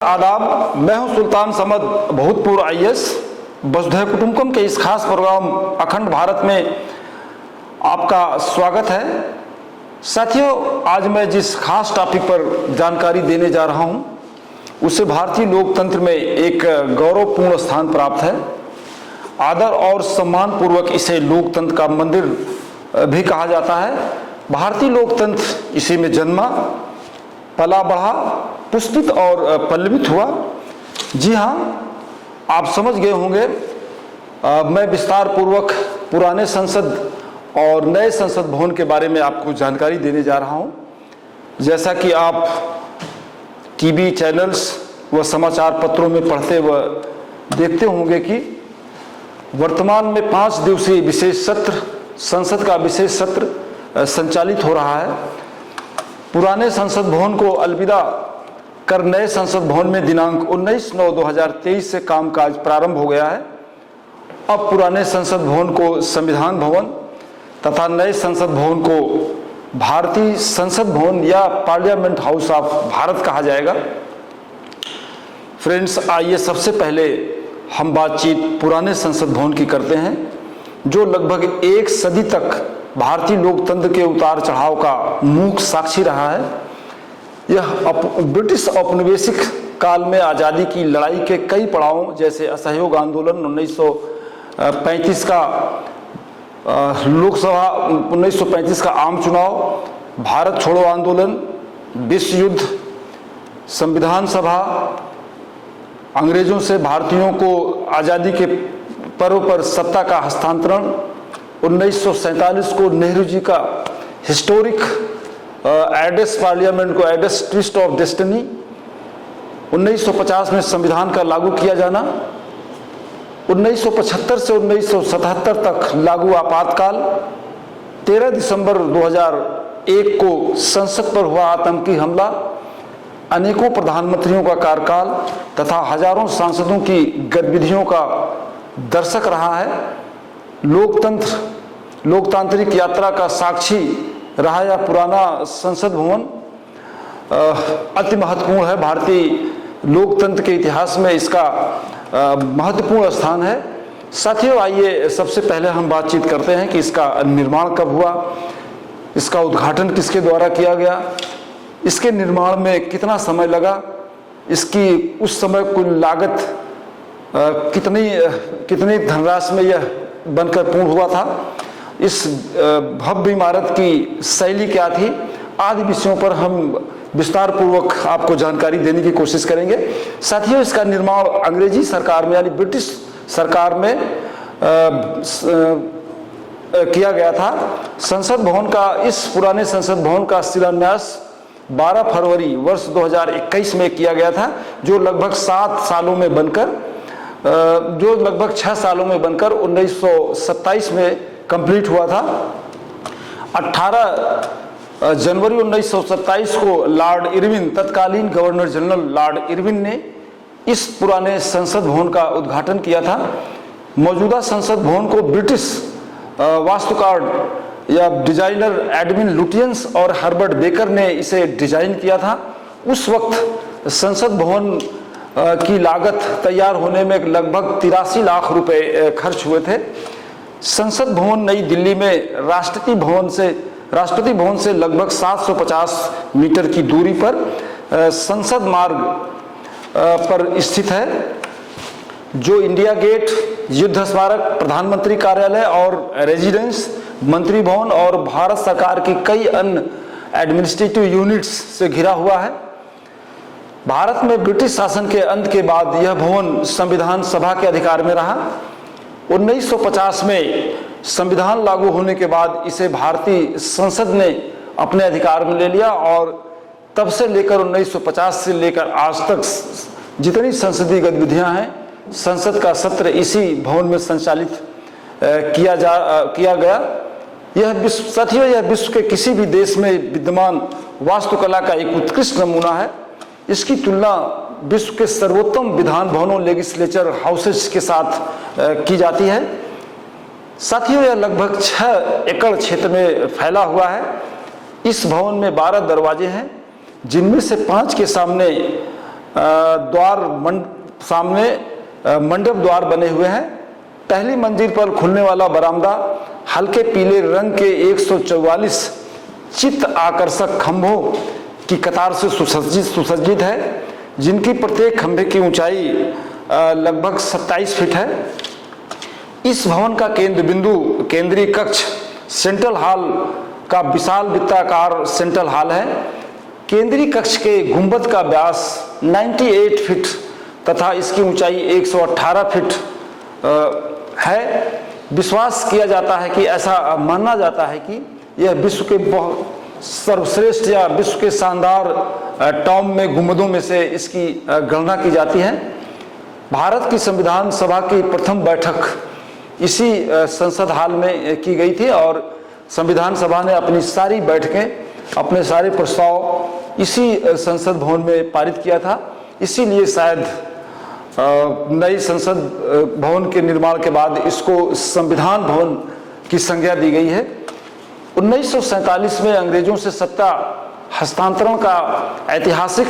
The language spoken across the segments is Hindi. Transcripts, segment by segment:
आदाब, मैं हूं सुल्तान समद, भूतपूर्व आईएएस। वसुधैव कुटुंबकम के इस खास प्रोग्राम अखंड भारत में आपका स्वागत है। साथियों, आज मैं जिस खास टॉपिक पर जानकारी देने जा रहा हूं उसे भारतीय लोकतंत्र में एक गौरवपूर्ण स्थान प्राप्त है। आदर और सम्मान पूर्वक इसे लोकतंत्र का मंदिर भी कहा जाता है। भारतीय लोकतंत्र इसी में जन्मा, पला बढ़ा, पुष्पित और पल्लवित हुआ। जी हाँ, आप समझ गए होंगे, मैं विस्तार पूर्वक पुराने संसद और नए संसद भवन के बारे में आपको जानकारी देने जा रहा हूँ। जैसा कि आप टीवी चैनल्स व समाचार पत्रों में पढ़ते व देखते होंगे कि वर्तमान में 5 दिवसीय विशेष सत्र, संसद का विशेष सत्र संचालित हो रहा है। पुराने संसद भवन को अलविदा कर नए संसद भवन में दिनांक 19/9/2023 से कामकाज प्रारंभ हो गया है। अब पुराने संसद भवन को संविधान भवन तथा नए संसद भवन को भारतीय संसद भवन या पार्लियामेंट हाउस ऑफ भारत कहा जाएगा। फ्रेंड्स, आइए सबसे पहले हम बातचीत पुराने संसद भवन की करते हैं, जो लगभग 1 सदी तक भारतीय लोकतंत्र के उतार चढ़ाव का मूक साक्षी रहा है। यह ब्रिटिश औपनिवेशिक काल में आज़ादी की लड़ाई के कई पड़ावों जैसे असहयोग आंदोलन 1935 का लोकसभा, 1935 का आम चुनाव, भारत छोड़ो आंदोलन, विश्व युद्ध, संविधान सभा, अंग्रेजों से भारतीयों को आज़ादी के पर्व पर सत्ता का हस्तांतरण, 1947 को नेहरू जी का हिस्टोरिक एड्रेस पार्लियामेंट को एड्रेस ट्विस्ट ऑफ डेस्टिनी, 1950 में संविधान का लागू किया जाना, 1975 से 1977 तक लागू आपातकाल, 13 दिसंबर 2001 को संसद पर हुआ आतंकी हमला, अनेकों प्रधानमंत्रियों का कार्यकाल तथा हजारों सांसदों की गतिविधियों का दर्शक रहा है। लोकतांत्रिक यात्रा का साक्षी रहा यह पुराना संसद भवन अति महत्वपूर्ण है। भारतीय लोकतंत्र के इतिहास में इसका महत्वपूर्ण स्थान है। साथियों, आइए सबसे पहले हम बातचीत करते हैं कि इसका निर्माण कब हुआ, इसका उद्घाटन किसके द्वारा किया गया, इसके निर्माण में कितना समय लगा, इसकी उस समय कुल लागत कितनी धनराशि में यह बनकर पूर्ण हुआ था, इस भव्य इमारत की शैली क्या थी, आदि विषयों पर हम विस्तार पूर्वक आपको जानकारी देने की कोशिश करेंगे। साथियों, इसका निर्माण अंग्रेजी सरकार में यानी ब्रिटिश सरकार में किया गया था। संसद भवन का, इस पुराने संसद भवन का शिलान्यास 12 फरवरी वर्ष 2021 में किया गया था, जो लगभग 6 सालों में बनकर 1927 में कंप्लीट हुआ था। 18 जनवरी 1927 को लॉर्ड इरविन, तत्कालीन गवर्नर जनरल लॉर्ड इरविन ने इस पुराने संसद भवन का उद्घाटन किया था। मौजूदा संसद भवन को ब्रिटिश वास्तुकार या डिजाइनर एडविन लुटियंस और हर्बर्ट बेकर ने इसे डिजाइन किया था। उस वक्त संसद भवन की लागत तैयार होने में लगभग 83 लाख रुपए खर्च हुए थे। संसद भवन नई दिल्ली में राष्ट्रपति भवन से लगभग 750 मीटर की दूरी पर संसद मार्ग पर स्थित है, जो इंडिया गेट, युद्ध स्मारक, प्रधानमंत्री कार्यालय और रेजिडेंस, मंत्री भवन और भारत सरकार की कई अन्य एडमिनिस्ट्रेटिव यूनिट्स से घिरा हुआ है। भारत में ब्रिटिश शासन के अंत के बाद यह भवन संविधान सभा के अधिकार में रहा। 1950 में संविधान लागू होने के बाद इसे भारतीय संसद ने अपने अधिकार में ले लिया और तब से लेकर 1950 से लेकर आज तक जितनी संसदीय गतिविधियां हैं, संसद का सत्र इसी भवन में संचालित किया गया। यह विश्व के किसी भी देश में विद्यमान वास्तुकला का एक उत्कृष्ट नमूना है। इसकी तुलना विश्व के सर्वोत्तम विधान भवनों, लेजिस्लेचर हाउसेस के साथ की जाती है। साथियों, यह लगभग 6 एकड़ क्षेत्र में फैला हुआ है। इस भवन में 12 दरवाजे हैं, जिनमें से 5 के सामने सामने मंडप द्वार बने हुए हैं। पहली मंजिल पर खुलने वाला बरामदा हल्के पीले रंग के 144 चित्त आकर्षक खंभों की कतार से सुसज्जित है, जिनकी प्रत्येक खंभे की ऊंचाई लगभग 27 फीट है। इस भवन का केंद्र बिंदु केंद्रीय कक्ष सेंट्रल हॉल का विशाल वृत्ताकार सेंट्रल हॉल है। केंद्रीय कक्ष के गुंबद का व्यास 98 फीट तथा इसकी ऊंचाई 118 फीट है। विश्वास किया जाता है कि ऐसा माना जाता है कि यह विश्व के बहुत सर्वश्रेष्ठ या विश्व के शानदार टॉम में गुंबदों में से इसकी गणना की जाती है। भारत की संविधान सभा की प्रथम बैठक इसी संसद हाल में की गई थी और संविधान सभा ने अपनी सारी बैठकें, अपने सारे प्रस्ताव इसी संसद भवन में पारित किया था। इसीलिए शायद नई संसद भवन के निर्माण के बाद इसको संविधान भवन की संज्ञा दी गई है। 1947 में अंग्रेजों से सत्ता हस्तांतरण का ऐतिहासिक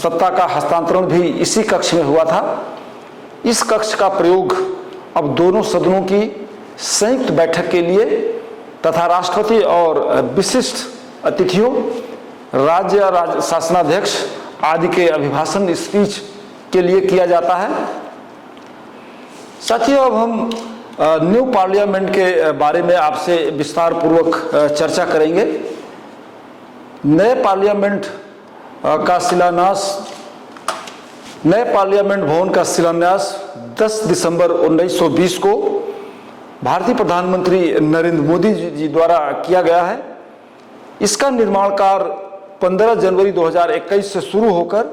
सत्ता का हस्तांतरण भी इसी कक्ष में हुआ था। इस कक्ष का प्रयोग अब दोनों सदनों की संयुक्त बैठक के लिए तथा राष्ट्रपति और विशिष्ट अतिथियों, राज्य शासनाध्यक्ष आदि के अभिभाषण स्पीच के लिए किया जाता है। साथियों, अब हम न्यू पार्लियामेंट के बारे में आपसे विस्तार पूर्वक चर्चा करेंगे। नए पार्लियामेंट भवन का शिलान्यास 10 दिसंबर 1920 को भारतीय प्रधानमंत्री नरेंद्र मोदी जी द्वारा किया गया है। इसका निर्माण कार्य 15 जनवरी 2021 से शुरू होकर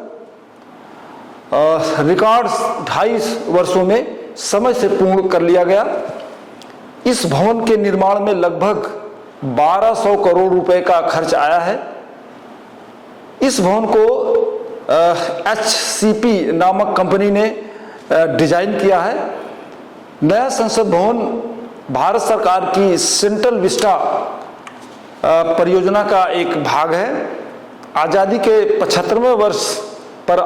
रिकॉर्ड 2.5 वर्षों में समय से पूर्ण कर लिया गया। इस भवन के निर्माण में लगभग 1200 करोड़ रुपए का खर्च आया है। इस भवन को HCP नामक कंपनी ने डिजाइन किया है। नया संसद भवन भारत सरकार की सेंट्रल विस्टा परियोजना का एक भाग है। आज़ादी के 75वें वर्ष पर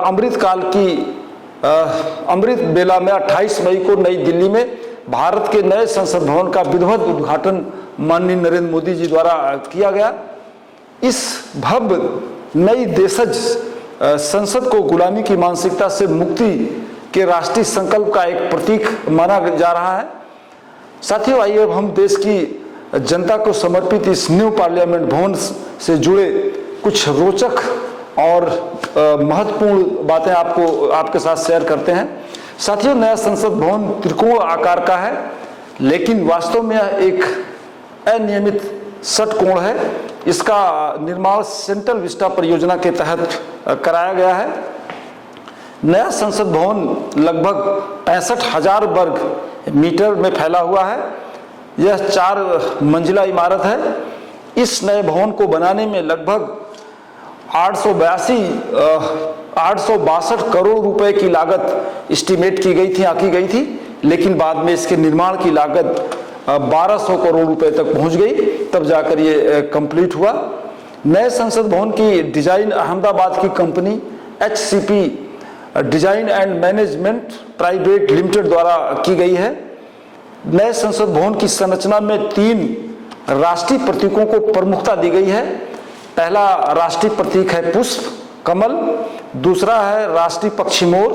अमृत बेला में 28 मई को नई दिल्ली में भारत के नए संसद भवन का विधिवत उद्घाटन माननीय नरेंद्र मोदी जी द्वारा किया गया। इस भव्य नई देशज संसद को गुलामी की मानसिकता से मुक्ति के राष्ट्रीय संकल्प का एक प्रतीक माना जा रहा है। साथियों, आइए अब हम देश की जनता को समर्पित इस न्यू पार्लियामेंट भवन से जुड़े कुछ रोचक और महत्वपूर्ण बातें आपके साथ शेयर करते हैं। साथियों, नया संसद भवन त्रिकोण आकार का है, लेकिन वास्तव में यह एक अनियमित षटकोण है। इसका निर्माण सेंट्रल विस्टा परियोजना के तहत कराया गया है। नया संसद भवन लगभग 65,000 वर्ग मीटर में फैला हुआ है। यह 4 मंजिला इमारत है। इस नए भवन को बनाने में लगभग 862 करोड़ रुपए की लागत एस्टिमेट आंकी गई थी, लेकिन बाद में इसके निर्माण की लागत 1200 करोड़ रुपए तक पहुंच गई, तब जाकर ये कंप्लीट हुआ। नए संसद भवन की डिजाइन अहमदाबाद की company HCP design and management private limited द्वारा की गई है। नए संसद भवन की संरचना में 3 राष्ट्रीय प्रतीकों को प्रमुखता दी गई है। पहला राष्ट्रीय प्रतीक है पुष्प कमल, दूसरा है राष्ट्रीय पक्षी मोर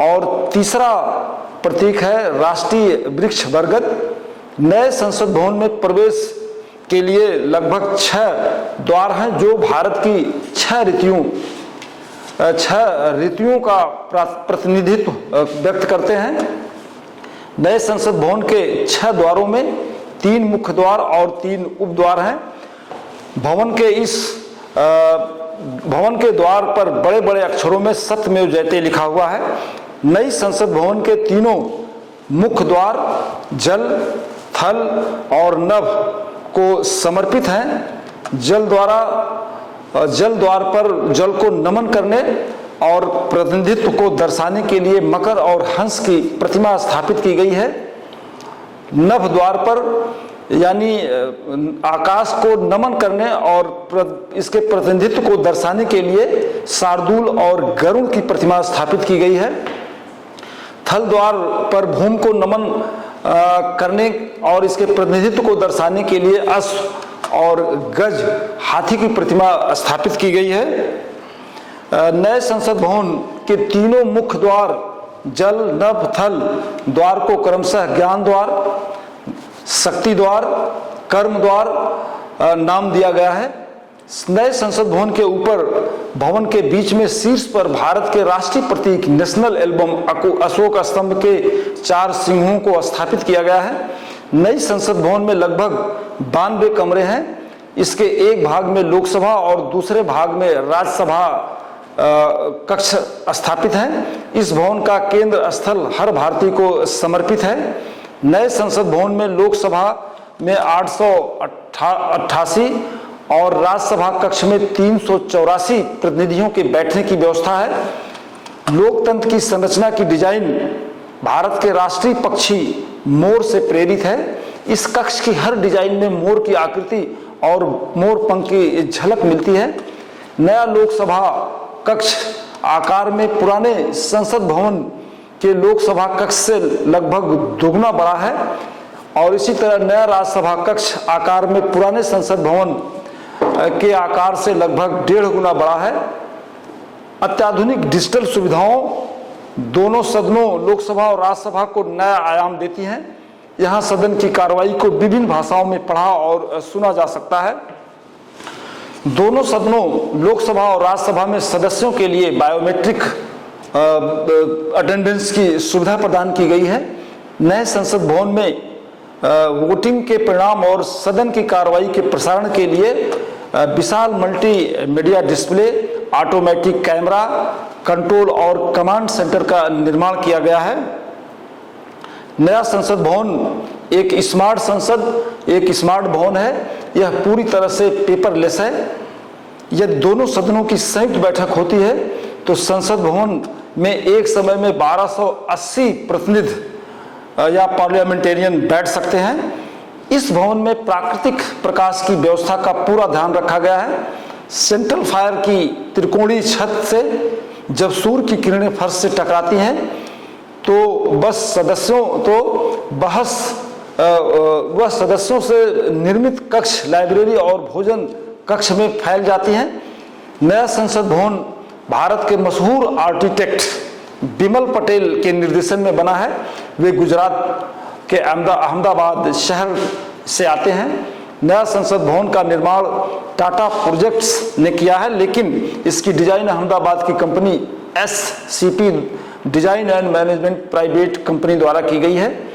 और तीसरा प्रतीक है राष्ट्रीय वृक्ष बरगद। नए संसद भवन में प्रवेश के लिए लगभग 6 द्वार हैं, जो भारत की 6 ऋतुओं का प्रतिनिधित्व व्यक्त करते हैं। नए संसद भवन के 6 द्वारों में 3 मुख्य द्वार और 3 उपद्वार हैं। भवन के द्वार पर बड़े बड़े अक्षरों में सत्यमेव जयते लिखा हुआ है। नई संसद भवन के तीनों मुख्य द्वार जल, थल और नभ को समर्पित हैं। जल द्वार पर जल को नमन करने और प्रतिनिधित्व को दर्शाने के लिए मकर और हंस की प्रतिमा स्थापित की गई है। नभ द्वार पर यानी आकाश को नमन करने और इसके प्रतिनिधित्व को दर्शाने के लिए शार्दूल और गरुड़ की प्रतिमा स्थापित की गई है। थल द्वार पर भूमि को नमन करने और इसके प्रतिनिधित्व को दर्शाने के लिए अश्व और गज हाथी की प्रतिमा स्थापित की गई है। नए संसद भवन के तीनों मुख्य द्वार जल नभ थल द्वार को क्रमशः ज्ञान द्वार, शक्ति द्वार, कर्म द्वार नाम दिया गया है। नए संसद भवन के ऊपर भवन के बीच में शीर्ष पर भारत के राष्ट्रीय प्रतीक नेशनल एल्बम अशोक स्तंभ के 4 सिंहों को स्थापित किया गया है। नई संसद भवन में लगभग 92 कमरे हैं। इसके एक भाग में लोकसभा और दूसरे भाग में राज्यसभा कक्ष स्थापित हैं। इस भवन का केंद्र स्थल हर भारतीय को समर्पित है। नए संसद भवन में लोकसभा में 888 और राज्यसभा कक्ष में 384 प्रतिनिधियों के बैठने की व्यवस्था है। लोकतंत्र की संरचना की डिजाइन भारत के राष्ट्रीय पक्षी मोर से प्रेरित है। इस कक्ष की हर डिजाइन में मोर की आकृति और मोर पंख की झलक मिलती है। नया लोकसभा कक्ष आकार में पुराने संसद भवन के लोकसभा कक्ष से लगभग दोगुना बड़ा है और इसी तरह नया राज्यसभा कक्ष आकार में पुराने संसद भवन के आकार से लगभग 1.5 गुना बड़ा है। अत्याधुनिक डिजिटल सुविधाओं दोनों सदनों लोकसभा और राज्यसभा को नया आयाम देती हैं। यहाँ सदन की कार्रवाई को विभिन्न भाषाओं में पढ़ा और सुना जा सकता है। दोनों सदनों लोकसभा और राज्यसभा में सदस्यों के लिए बायोमेट्रिक अटेंडेंस की सुविधा प्रदान की गई है। नए संसद भवन में वोटिंग के परिणाम और सदन की कार्रवाई के प्रसारण के लिए विशाल multimedia display, automatic camera control और कमांड सेंटर का निर्माण किया गया है। नया संसद भवन एक स्मार्ट भवन है। यह पूरी तरह से पेपरलेस है। यदि दोनों सदनों की संयुक्त बैठक होती है तो संसद भवन में एक समय में 1280 प्रतिनिधि या पार्लियामेंटेरियन बैठ सकते हैं। इस भवन में प्राकृतिक प्रकाश की व्यवस्था का पूरा ध्यान रखा गया है। सेंट्रल फायर की त्रिकोणीय छत से जब सूर्य की किरणें फर्श से टकराती हैं तो वह सदस्यों से निर्मित कक्ष, लाइब्रेरी और भोजन कक्ष में फैल जाती हैं। नया संसद भवन भारत के मशहूर आर्किटेक्ट बिमल पटेल के निर्देशन में बना है। वे गुजरात के अहमदाबाद शहर से आते हैं। नया संसद भवन का निर्माण टाटा प्रोजेक्ट्स ने किया है, लेकिन इसकी डिजाइन अहमदाबाद की company SCP design and management private company द्वारा की गई है।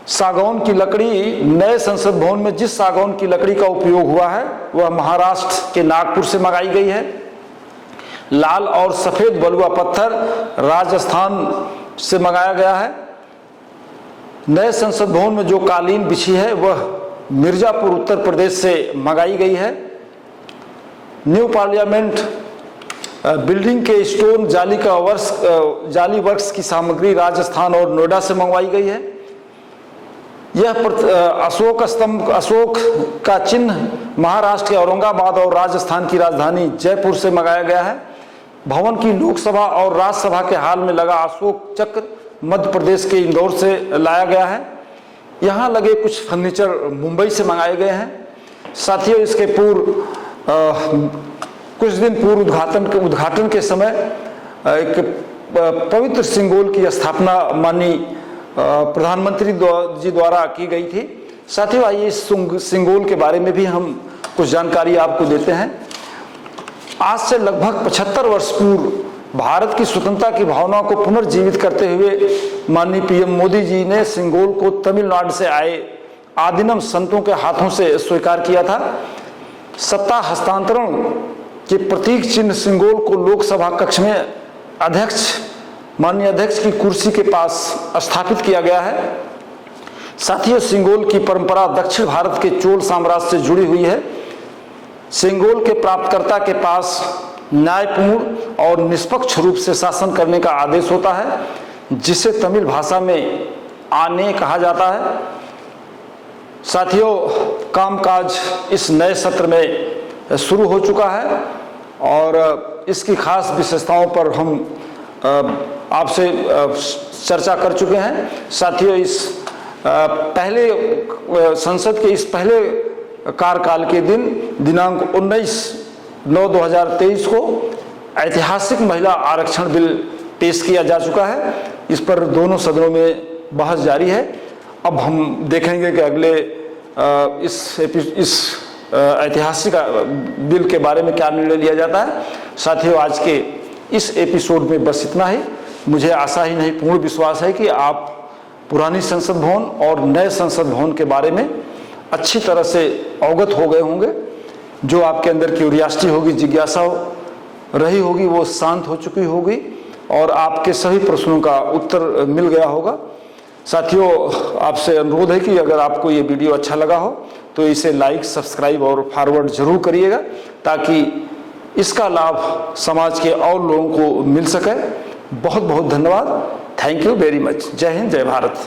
सागौन की लकड़ी, नए संसद भवन में जिस सागौन की लकड़ी का उपयोग हुआ है वह महाराष्ट्र के नागपुर से मंगाई गई है। लाल और सफेद बलुआ पत्थर राजस्थान से मंगाया गया है। नए संसद भवन में जो कालीन बिछी है वह मिर्जापुर उत्तर प्रदेश से मंगाई गई है। न्यू पार्लियामेंट बिल्डिंग के स्टोन जाली वर्क्स की सामग्री राजस्थान और नोएडा से मंगवाई गई है। यह अशोक का चिन्ह महाराष्ट्र के औरंगाबाद और राजस्थान की राजधानी जयपुर से मंगाया गया है। भवन की लोकसभा और राज्यसभा के हाल में लगा अशोक चक्र मध्य प्रदेश के इंदौर से लाया गया है। यहाँ लगे कुछ फर्नीचर मुंबई से मंगाए गए हैं। साथियों, इसके कुछ दिन पूर्व उद्घाटन के समय एक पवित्र सिंगोल की स्थापना माननीय प्रधानमंत्री जी द्वारा की गई थी। साथियों, आइए इस सिंगोल के बारे में भी हम कुछ जानकारी आपको देते हैं। आज से लगभग 75 वर्ष पूर्व भारत की स्वतंत्रता की भावना को पुनर्जीवित करते हुए माननीय PM मोदी जी ने सिंगोल को तमिलनाडु से आए आदिनम संतों के हाथों से स्वीकार किया था। सत्ता हस्तांतरण के प्रतीक चिन्ह सिंगोल को लोकसभा कक्ष में माननीय अध्यक्ष की कुर्सी के पास स्थापित किया गया है। साथियों, सिंगोल की परंपरा दक्षिण भारत के चोल साम्राज्य से जुड़ी हुई है। सिंगोल के प्राप्तकर्ता के पास न्यायपूर्ण और निष्पक्ष रूप से शासन करने का आदेश होता है, जिसे तमिल भाषा में आने कहा जाता है। साथियों, कामकाज इस नए सत्र में शुरू हो चुका है और इसकी खास विशेषताओं पर हम आपसे चर्चा कर चुके हैं। साथियों, इस पहले संसद के इस पहले कार्यकाल के दिन दिनांक 19/9/2023 को ऐतिहासिक महिला आरक्षण बिल पेश किया जा चुका है। इस पर दोनों सदनों में बहस जारी है। अब हम देखेंगे कि अगले इस ऐतिहासिक बिल के बारे में क्या निर्णय लिया जाता है। साथियों, आज के इस एपिसोड में बस इतना ही। मुझे आशा ही नहीं, पूर्ण विश्वास है कि आप पुरानी संसद भवन और नए संसद भवन के बारे में अच्छी तरह से अवगत हो गए होंगे। जो आपके अंदर क्यूरियोसिटी होगी, जिज्ञासा रही होगी, वो शांत हो चुकी होगी और आपके सभी प्रश्नों का उत्तर मिल गया होगा। साथियों, आपसे अनुरोध है कि अगर आपको ये वीडियो अच्छा लगा हो तो इसे लाइक, सब्सक्राइब और फॉरवर्ड जरूर करिएगा, ताकि इसका लाभ समाज के और लोगों को मिल सके। बहुत बहुत धन्यवाद। Thank you very much. जय हिंद, जय भारत।